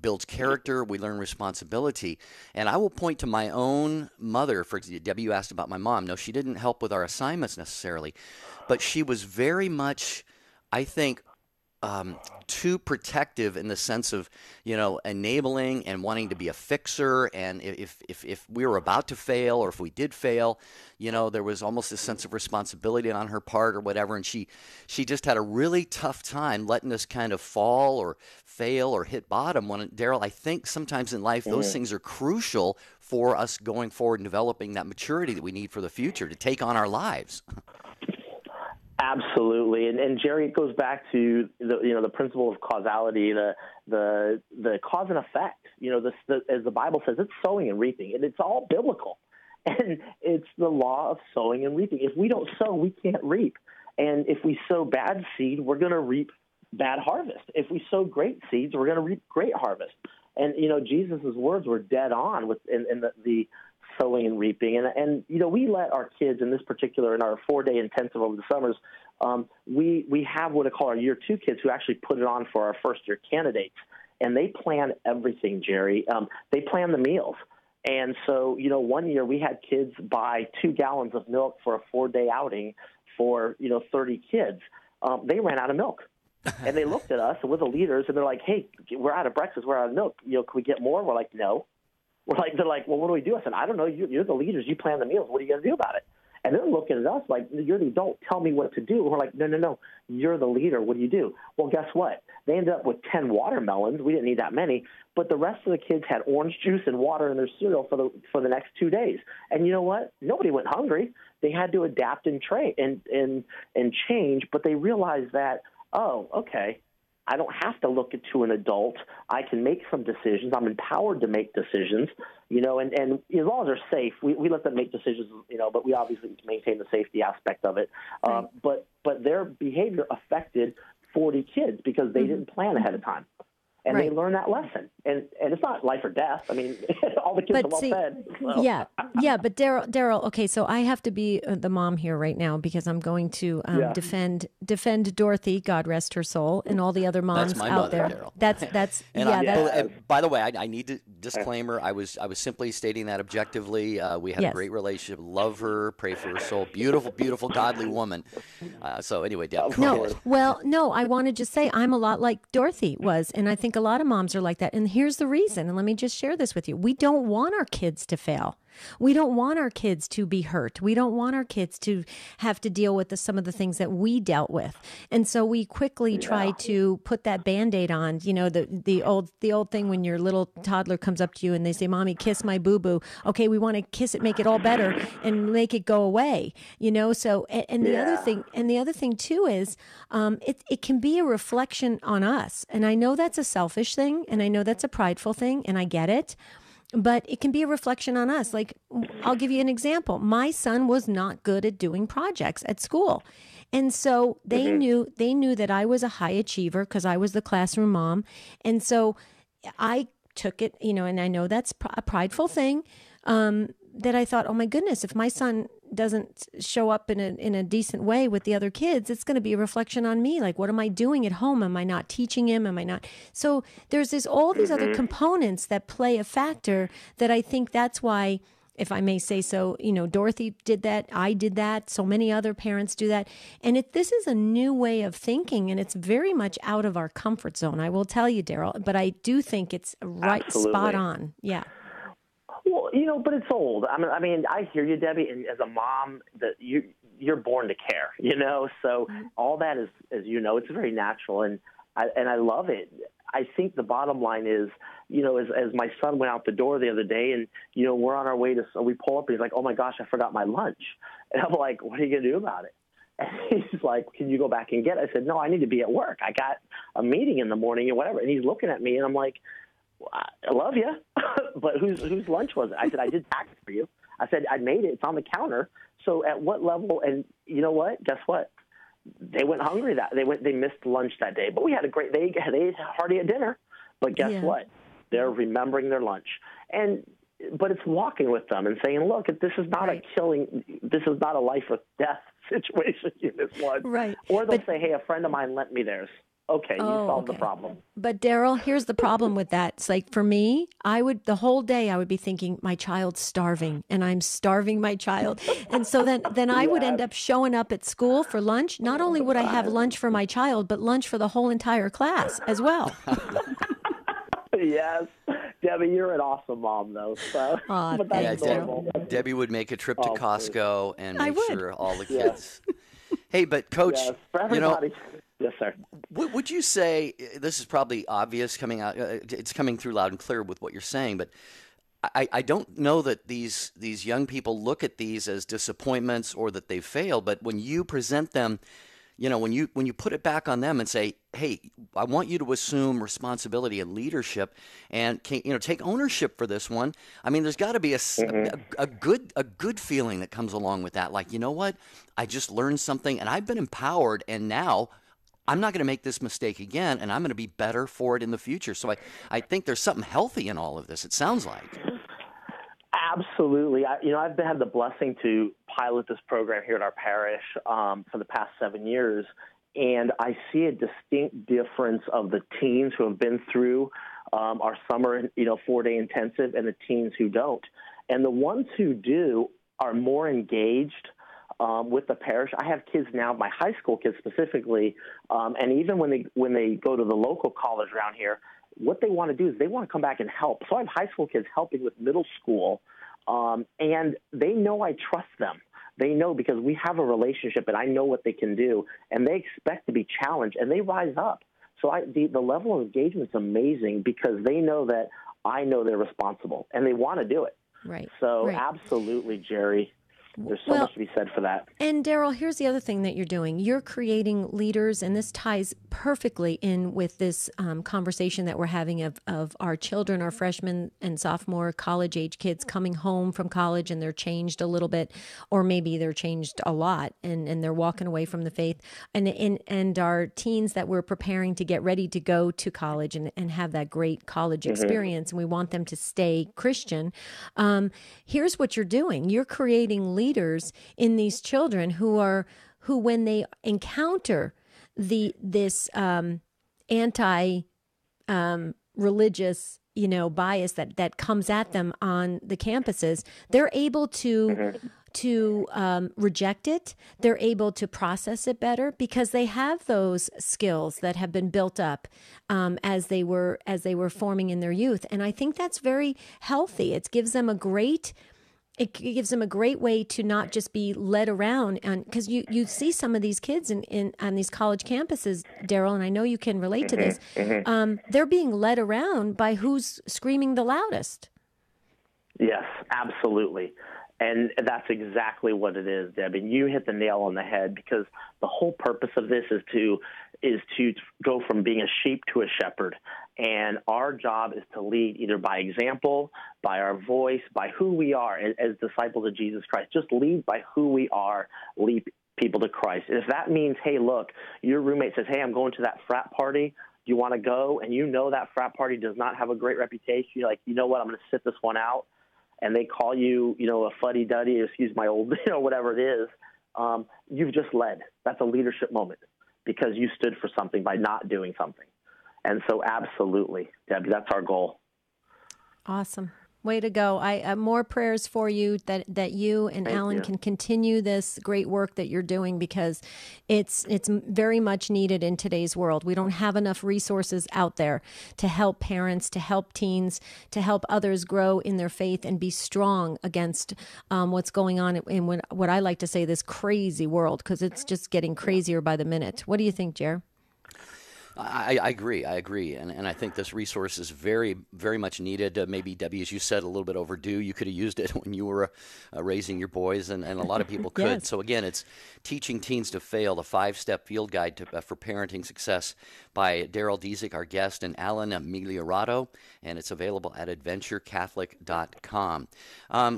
builds character, we learn responsibility. And I will point to my own mother. For example, Debbie, you asked about my mom. No, she didn't help with our assignments necessarily, but she was very much, I think, too protective in the sense of, enabling and wanting to be a fixer. And if we were about to fail or if we did fail, there was almost a sense of responsibility on her part or whatever. And she just had a really tough time letting us kind of fall or fail or hit bottom. Darrell, I think sometimes in life, those things are crucial for us going forward and developing that maturity that we need for the future to take on our lives. Absolutely, and Jerry, it goes back to the principle of causality, the cause and effect. As the Bible says, it's sowing and reaping, and it's all biblical, and it's the law of sowing and reaping. If we don't sow, we can't reap, and if we sow bad seed, we're going to reap bad harvest. If we sow great seeds, we're going to reap great harvest. And Jesus' words were dead on in the sowing and reaping. And we let our kids in our 4-day intensive over the summers, we have what I call our year 2 kids who actually put it on for our first-year candidates. And they plan everything, Jerry. They plan the meals. And so, one year we had kids buy 2 gallons of milk for a 4-day outing for, 30 kids. They ran out of milk. And they looked at us, and we're the leaders, and they're like, hey, we're out of breakfast, we're out of milk. Can we get more? We're like, no. They're like, well, what do we do? I said, I don't know. You're the leaders. You plan the meals. What are you going to do about it? And they're looking at us like, you're the adult. Tell me what to do. We're like, no. You're the leader. What do you do? Well, guess what? They ended up with 10 watermelons. We didn't need that many. But the rest of the kids had orange juice and water in their cereal for the next 2 days. And you know what? Nobody went hungry. They had to adapt and change. But they realized that, oh, okay, I don't have to look to an adult. I can make some decisions. I'm empowered to make decisions, and as long as they're safe, we let them make decisions, but we obviously maintain the safety aspect of it. Right. But their behavior affected 40 kids because they didn't plan ahead of time. And right. They learned that lesson. and it's not life or death. I mean, all the kids are well fed. So. Yeah, but Darryl. Okay, so I have to be the mom here right now because I'm going to defend Dorothy, God rest her soul, and all the other moms that's my out mother, there. Darryl. That's and that's. by the way, I need to disclaimer. I was simply stating that objectively. We had a great relationship. Love her. Pray for her soul. Beautiful, beautiful, godly woman. So anyway, Deb. No, I want to just say I'm a lot like Dorothy was, and I think a lot of moms are like that. And here's the reason, and let me just share this with you. We don't want our kids to fail. We don't want our kids to be hurt. We don't want our kids to have to deal with some of the things that we dealt with. And so we quickly try to put that Band-Aid on, you know, the old thing when your little toddler comes up to you and they say, "Mommy, kiss my boo-boo." Okay, we want to kiss it, make it all better and make it go away, you know? So, and the other thing too is, it can be a reflection on us. And I know that's a selfish thing and I know that's a prideful thing and I get it. But it can be a reflection on us. Like, I'll give you an example. My son was not good at doing projects at school. And so they knew that I was a high achiever because I was the classroom mom. And so I took it, you know, and I know that's a prideful thing, that I thought, oh my goodness, if my son doesn't show up in a decent way with the other kids, it's going to be a reflection on me. Like, what am I doing at home? Am I not teaching him? Am I not? So there's all these other components that play a factor that I think that's why, if I may say so, you know, Dorothy did that. I did that. So many other parents do that. And this is a new way of thinking, and it's very much out of our comfort zone. I will tell you, Darryl, but I do think it's spot on. Yeah. Well, you know, but it's old. I mean, I hear you, Debbie. And as a mom, that you're born to care, you know. So all that is, as you know, it's very natural, and I love it. I think the bottom line is, you know, as my son went out the door the other day, and you know, we're on our way so we pull up, and he's like, "Oh my gosh, I forgot my lunch," and I'm like, "What are you gonna do about it?" And he's like, "Can you go back and get it?" I said, "No, I need to be at work. I got a meeting in the morning or whatever." And he's looking at me, and I'm like, "I love you, but whose lunch was it?" I said, "I did pack it for you." I said, "I made it. It's on the counter." So at what level? And you know what? Guess what? They went hungry. They missed lunch that day. But we had they ate hearty at dinner. But guess what? They're remembering their lunch. But it's walking with them and saying, "Look, this is not a killing. This is not a life or death situation. You miss one." Right. Or they'll say, "Hey, a friend of mine lent me theirs." Okay, you solved the problem. But Darryl, here's the problem with that. It's like, for me, the whole day I would be thinking, my child's starving and I'm starving my child. And so then I would end up showing up at school for lunch. Not only would I have lunch for my child, but lunch for the whole entire class as well. Yes. Debbie, you're an awesome mom, though. So. But that's normal. Debbie would make a trip to Costco and make sure all the kids. Hey, but Coach, for everybody. Yes, sir. Would you say, this is probably obvious coming out, it's coming through loud and clear with what you're saying, but I don't know that these young people look at these as disappointments or that they fail, but when you present them, you know, when you put it back on them and say, "Hey, I want you to assume responsibility and leadership, and take ownership for this one." I mean, there's got to be a good feeling that comes along with that. Like, you know what? I just learned something, and I've been empowered, and now I'm not going to make this mistake again, and I'm going to be better for it in the future. So I think there's something healthy in all of this. It sounds like. Absolutely. I've had the blessing to pilot this program here at our parish for the past 7 years, and I see a distinct difference of the teens who have been through our summer, 4-day intensive, and the teens who don't. And the ones who do are more engaged with the parish. I have kids now, my high school kids specifically, and even when they go to the local college around here, what they want to do is they want to come back and help. So I have high school kids helping with middle school, and they know I trust them. They know because we have a relationship and I know what they can do, and they expect to be challenged, and they rise up. So the level of engagement is amazing because they know that I know they're responsible, and they want to do it. Right. So absolutely, Jerry. There's so much to be said for that. And Darrell, here's the other thing that you're doing. You're creating leaders, and this ties perfectly in with this conversation that we're having of our children, our freshmen and sophomore college-age kids coming home from college, and they're changed a little bit, or maybe they're changed a lot, and they're walking away from the faith. And our teens that we're preparing to get ready to go to college and have that great college experience, and we want them to stay Christian. Here's what you're doing. You're creating leaders in these children who when they encounter this anti religious bias that comes at them on the campuses, they're able to reject it. They're able to process it better because they have those skills that have been built up as they were forming in their youth. And I think that's very healthy. It gives them a great way to not just be led around, because you see some of these kids on these college campuses, Darrell, and I know you can relate to this. They're being led around by who's screaming the loudest. Yes, absolutely. And that's exactly what it is, Deb. And you hit the nail on the head, because the whole purpose of this is to go from being a sheep to a shepherd. And our job is to lead either by example, by our voice, by who we are as disciples of Jesus Christ. Just lead by who we are, lead people to Christ. And if that means, hey, look, your roommate says, hey, I'm going to that frat party. Do you want to go? And that frat party does not have a great reputation. You're like, you know what, I'm going to sit this one out. And they call you, a fuddy-duddy, excuse my old, whatever it is, you've just led. That's a leadership moment, because you stood for something by not doing something. And so absolutely, Debbie, that's our goal. Awesome. Way to go. I more prayers for you that you and Alan can continue this great work that you're doing, because it's very much needed in today's world. We don't have enough resources out there to help parents, to help teens, to help others grow in their faith and be strong against what's going on in what I like to say, this crazy world, because it's just getting crazier by the minute. What do you think, Jer? I agree. And I think this resource is very, very much needed. Maybe, Debbie, as you said, a little bit overdue. You could have used it when you were raising your boys, and a lot of people could. Yes. So, again, it's Teaching Teens to Fail, the 5-step field guide for parenting success by Darryl Datsik, our guest, and Alan Migliorato, and it's available at adventurecatholic.com.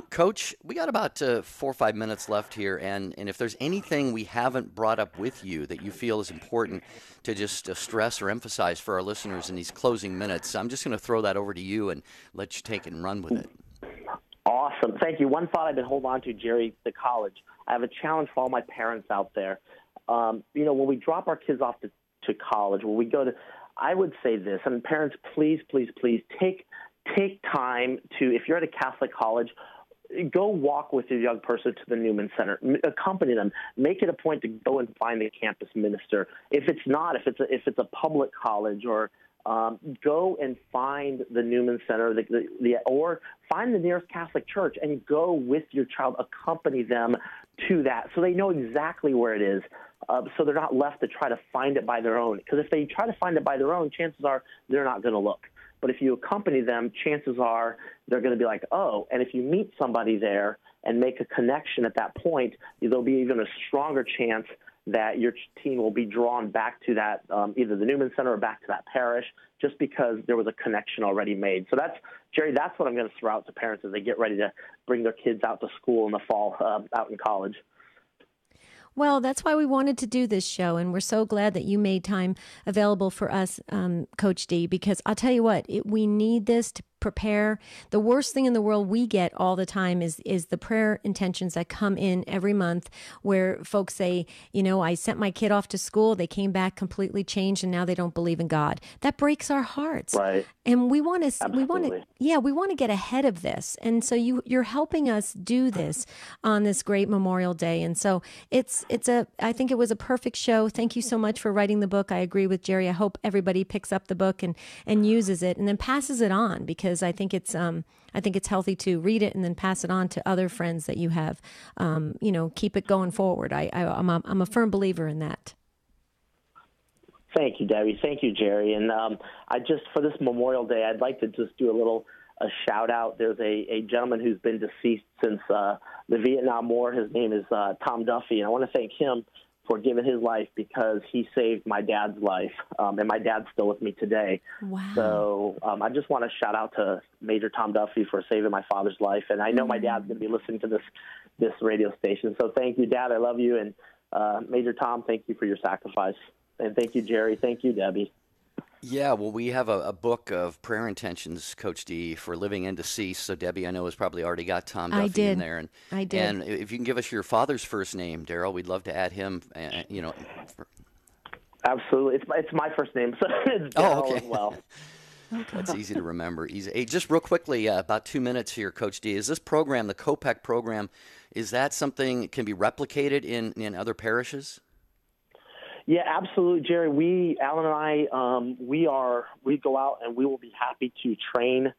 Coach, we got about 4 or 5 minutes left here, and if there's anything we haven't brought up with you that you feel is important to just stress or emphasize for our listeners in these closing minutes, I'm just going to throw that over to you and let you take it and run with it. Awesome. Thank you. One thought I've been holding on to, Jerry, the college. I have a challenge for all my parents out there. When we drop our kids off to college, when we go to, I would say this, and parents, please, please, please take time to, if you're at a Catholic college, go walk with your young person to the Newman Center. Accompany them. Make it a point to go and find the campus minister. If it's a public college, or go and find the Newman Center, or find the nearest Catholic church and go with your child. Accompany them to that, so they know exactly where it is. So they're not left to try to find it by their own. Because if they try to find it by their own, chances are they're not going to look. But if you accompany them, chances are they're going to be like, oh, and if you meet somebody there and make a connection at that point, there'll be even a stronger chance that your teen will be drawn back to that, either the Newman Center or back to that parish, just because there was a connection already made. So Jerry, that's what I'm going to throw out to parents as they get ready to bring their kids out to school in the fall, out in college. Well, that's why we wanted to do this show, and we're so glad that you made time available for us, Coach D, because I'll tell you what, we need this to prepare. The worst thing in the world we get all the time is the prayer intentions that come in every month, where folks say, I sent my kid off to school, they came back completely changed, and now they don't believe in God. That breaks our hearts. Right. And we want to get ahead of this. And so you're helping us do this on this great Memorial Day. And so I think it was a perfect show. Thank you so much for writing the book. I agree with Jerry. I hope everybody picks up the book and uses it and then passes it on, because I think it's healthy to read it and then pass it on to other friends that you have. Keep it going forward. I'm a firm believer in that. Thank you, Debbie. Thank you, Jerry. And for this Memorial Day, I'd like to just do a little shout out. There's a gentleman who's been deceased since the Vietnam War. His name is Tom Duffy, and I want to thank him for giving his life because he saved my dad's life, and my dad's still with me today. Wow. So I just want to shout out to Major Tom Duffy for saving my father's life, and I know my dad's going to be listening to this radio station. So thank you, Dad. I love you, and Major Tom, thank you for your sacrifice. And thank you, Jerry. Thank you, Debbie. Yeah, well, we have a book of prayer intentions, Coach D, for living and deceased. So Debbie, I know, has probably already got Tom Duffy in there. And I did. And if you can give us your father's first name, Darrell, we'd love to add him. Absolutely, it's my first name, so it's Darrell as well. That's easy to remember. Easy. Hey, just real quickly, about 2 minutes here, Coach D. Is this program, the COPEC program, is that something that can be replicated in other parishes? Yeah, absolutely, Jerry. Alan and I, we go out and we will be happy to train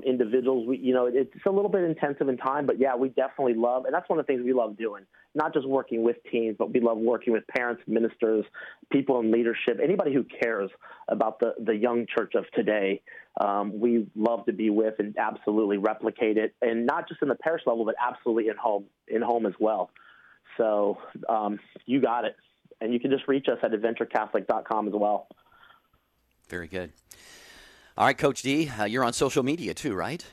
individuals. It's a little bit intensive in time, but yeah, we definitely love, and that's one of the things we love doing. Not just working with teens, but we love working with parents, ministers, people in leadership, anybody who cares about the young church of today. We love to be with and absolutely replicate it, and not just in the parish level, but absolutely in home as well. So you got it. And you can just reach us at adventurecatholic.com as well. Very good. All right, Coach D, you're on social media too, right?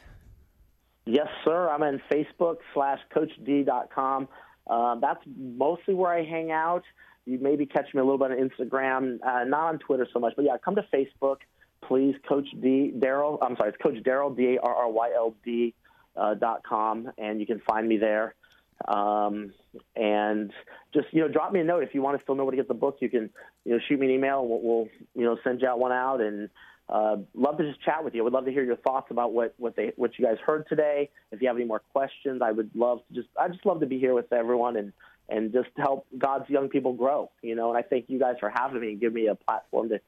Yes, sir. I'm on Facebook/CoachD.com. That's mostly where I hang out. You maybe catch me a little bit on Instagram, not on Twitter so much. But, yeah, come to Facebook, please, Coach Darryl. I'm sorry, it's Coach Darryl, DARRYLD.com, and you can find me there. And just, drop me a note if you want to still know where to get the book. You can, shoot me an email. We'll send you out one out, and love to just chat with you. I would love to hear your thoughts about what you guys heard today. If you have any more questions, I just love to be here with everyone and just help God's young people grow, and I thank you guys for having me and giving me a platform to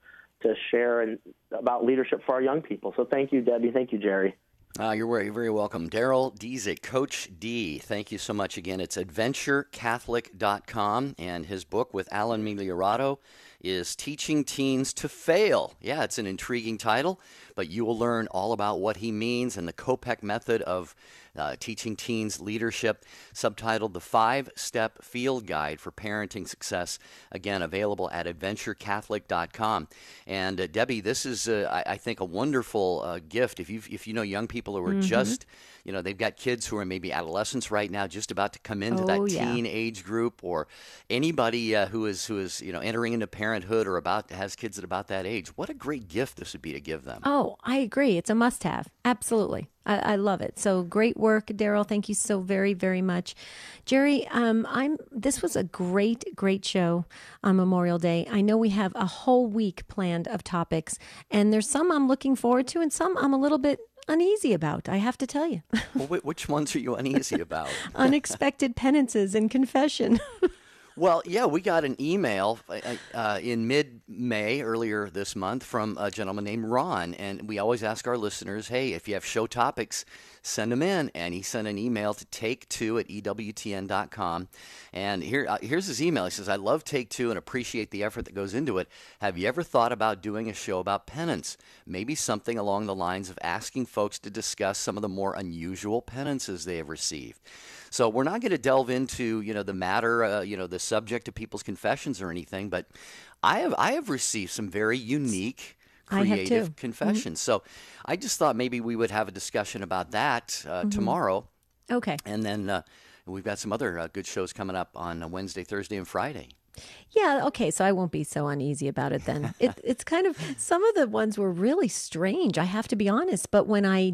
share about leadership for our young people. So thank you, Debbie. Thank you, Jerry. You're very welcome. Darryl Datsik, Coach D, thank you so much again. It's adventurecatholic.com, and his book with Alan Migliorato is Teaching Teens to Fail. Yeah, it's an intriguing title, but you will learn all about what he means and the COPEC method of teaching teens leadership, subtitled The 5-Step Field Guide for Parenting Success. Again, available at adventurecatholic.com. And Debbie, this is, I think, a wonderful gift. If you know young people who are just, they've got kids who are maybe adolescents right now, just about to come into that teen age group, or anybody who is entering into parenthood or has kids at about that age. What a great gift this would be to give them. Oh, I agree. It's a must-have. Absolutely. I love it. So great work, Darryl. Thank you so very, very much. Jerry, this was a great show on Memorial Day. I know we have a whole week planned of topics, and there's some I'm looking forward to and some I'm a little bit uneasy about, I have to tell you. Well, which ones are you uneasy about? Unexpected penances and confession. Well, yeah, we got an email in mid-May, earlier this month, from a gentleman named Ron. And we always ask our listeners, hey, if you have show topics, send them in. And he sent an email to take2@EWTN.com. And here's his email. He says, I love Take Two and appreciate the effort that goes into it. Have you ever thought about doing a show about penance? Maybe something along the lines of asking folks to discuss some of the more unusual penances they have received. So we're not going to delve into, the matter, the subject of people's confessions or anything, but I have received some very unique, creative confessions. Mm-hmm. So I just thought maybe we would have a discussion about that tomorrow. Okay. And then we've got some other good shows coming up on Wednesday, Thursday, and Friday. Yeah, okay, so I won't be so uneasy about it then. It's kind of, some of the ones were really strange, I have to be honest, but when I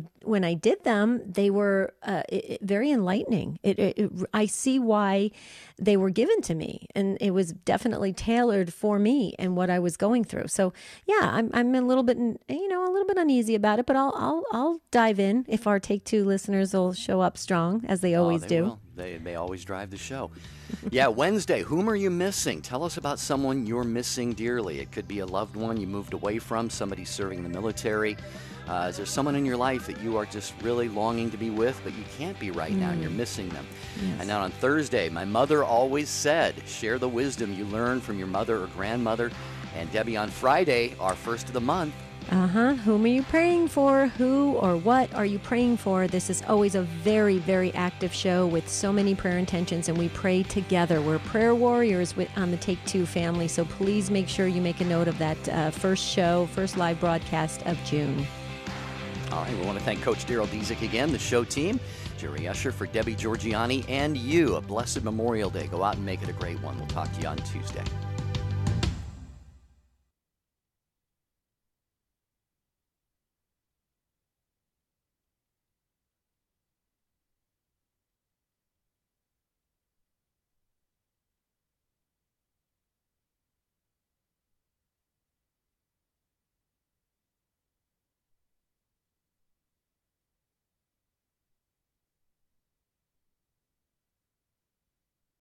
did them, they were very enlightening. I see why they were given to me, and it was definitely tailored for me and what I was going through. So yeah, I'm a little bit, uneasy about it, but I'll dive in if our Take Two listeners will show up strong, as they always do. Will. They always drive the show. Yeah, Wednesday, whom are you missing? Tell us about someone you're missing dearly. It could be a loved one you moved away from, somebody serving in the military. Is there someone in your life that you are just really longing to be with, but you can't be right now and you're missing them? Yes. And now on Thursday, my mother always said, share the wisdom you learned from your mother or grandmother. And Debbie, on Friday, our first of the month, Whom are you praying for? Who or what are you praying for? This is always a very, very active show with so many prayer intentions, and we pray together. We're prayer warriors on the Take Two family, so please make sure you make a note of that first live broadcast of June. All right, we want to thank Coach Darryl Datsik again, the show team, Jerry Usher, for Debbie Georgiani, and you. A blessed Memorial Day. Go out and make it a great one. We'll talk to you on Tuesday.